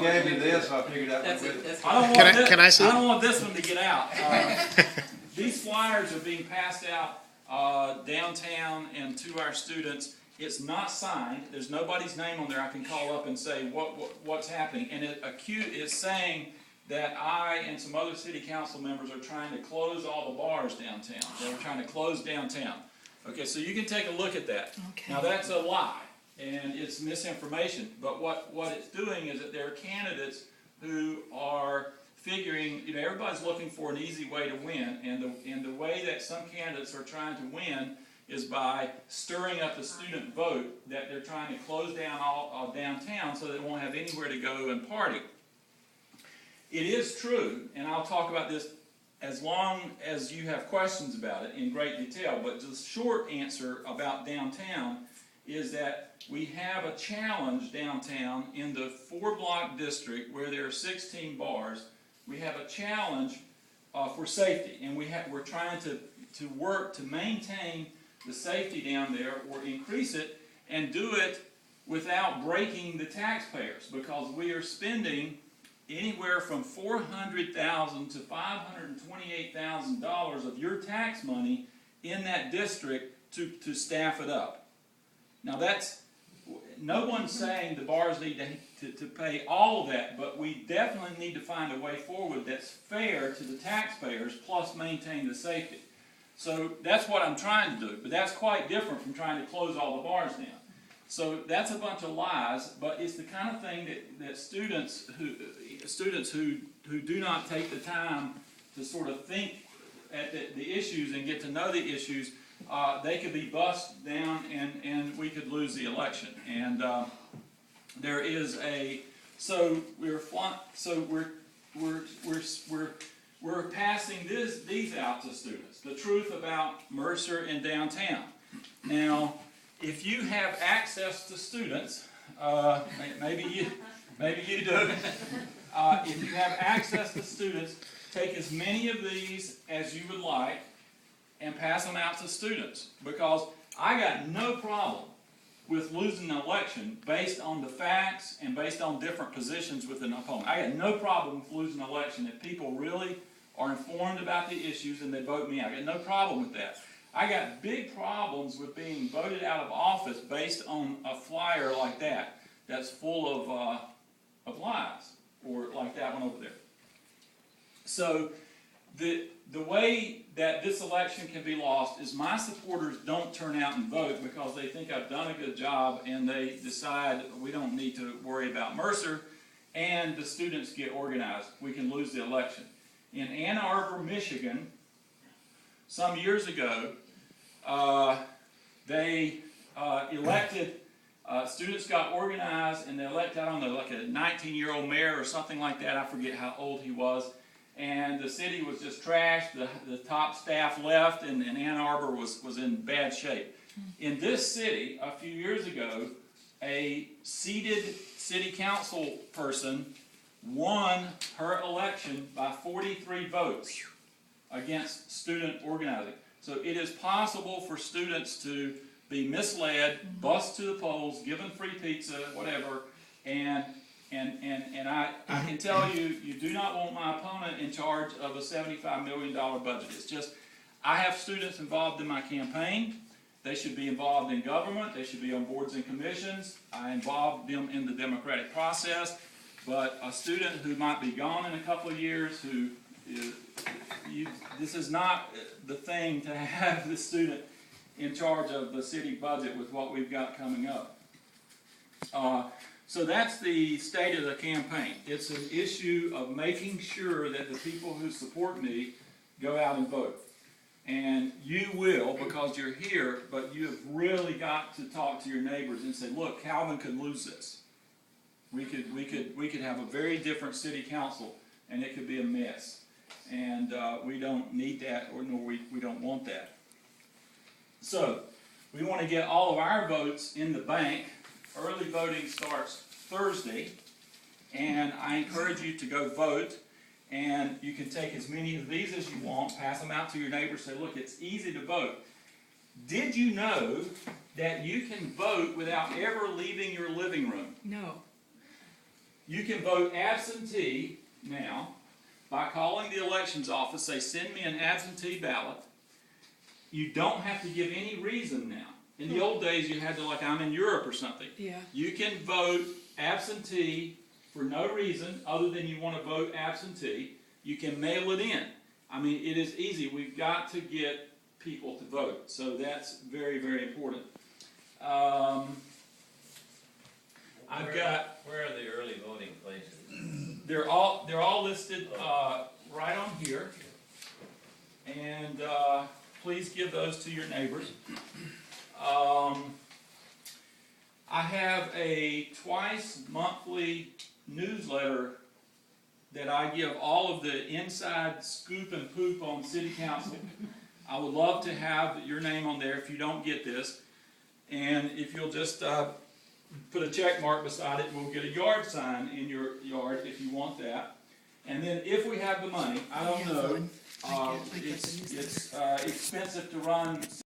gave me this, so I figured that That's would it, be. that's I don't it. want this, Can I see I it? don't want this one to get out. These flyers are being passed out downtown and to our students. It's not signed. There's nobody's name on there. I can call up and say what's happening. And it's saying that I and some other city council members are trying to close all the bars downtown. They're trying to close downtown. Okay, so you can take a look at that. Okay. Now that's a lie, and it's misinformation. But what it's doing is that there are candidates who are figuring, everybody's looking for an easy way to win, and the way that some candidates are trying to win is by stirring up the student vote that they're trying to close down all downtown so they won't have anywhere to go and party. It is true, and I'll talk about this as long as you have questions about it in great detail, but the short answer about downtown is that we have a challenge downtown in the 4-block district where there are 16 bars. We have a challenge for safety, and we're trying to work to maintain the safety down there or increase it and do it without breaking the taxpayers, because we are spending anywhere from $400,000 to $528,000 of your tax money in that district to staff it up. Now no one's saying the bars need to pay all of that, but we definitely need to find a way forward that's fair to the taxpayers plus maintain the safety. So that's what I'm trying to do, but that's quite different from trying to close all the bars down. So that's a bunch of lies, but it's the kind of thing that students who do not take the time to sort of think at the issues and get to know the issues, they could be bussed down and we could lose the election. And there is we're passing these out to students. The truth about Mercer and downtown. Now, if you have access to students, maybe you do. If you have access to students, take as many of these as you would like and pass them out to students, because I got no problem with losing an election based on the facts and based on different positions with an opponent. I got no problem with losing an election if people really are informed about the issues and they vote me out. I got no problem with that. I got big problems with being voted out of office based on a flyer like that, that's full of lies, or like that one over there. So the way that this election can be lost is my supporters don't turn out and vote because they think I've done a good job and they decide we don't need to worry about Mercer, and the students get organized. We can lose the election. In Ann Arbor, Michigan, some years ago, they elected, students got organized and they elected, I don't know, like a 19-year-old mayor or something like that. I forget how old he was. And the city was just trashed. The top staff left, and Ann Arbor was in bad shape. In this city, a few years ago, a seated city council person won her election by 43 votes against student organizing. So it is possible for students to be misled, bussed to the polls, given free pizza, whatever, and I can tell you, you do not want my opponent in charge of a $75 million budget. It's just, I have students involved in my campaign. They should be involved in government. They should be on boards and commissions. I involve them in the democratic process. But a student who might be gone in a couple of years, this is not the thing to have the student in charge of the city budget with what we've got coming up. So that's the state of the campaign. It's an issue of making sure that the people who support me go out and vote. And you will, because you're here, but you have really got to talk to your neighbors and say, look, Calvin could lose this. We could have a very different city council, and it could be a mess. And we don't need that, nor we don't want that. So we want to get all of our votes in the bank. Early voting starts Thursday, and I encourage you to go vote. And you can take as many of these as you want, pass them out to your neighbors, say, look, it's easy to vote. Did you know that you can vote without ever leaving your living room? No. You can vote absentee now by calling the elections office, say, send me an absentee ballot. You don't have to give any reason now. In the old days, you had to, like, I'm in Europe or something. Yeah. You can vote absentee for no reason other than you want to vote absentee. You can mail it in. I mean, it is easy. We've got to get people to vote. So that's very, very important. Where are the early voting places? They're all listed right on here. And please give those to your neighbors. I have a twice monthly newsletter that I give all of the inside scoop and poop on city council. I would love to have your name on there if you don't get this. And if you'll just put a check mark beside it, we'll get a yard sign in your yard if you want that. And then if we have the money, I don't know, it's expensive to run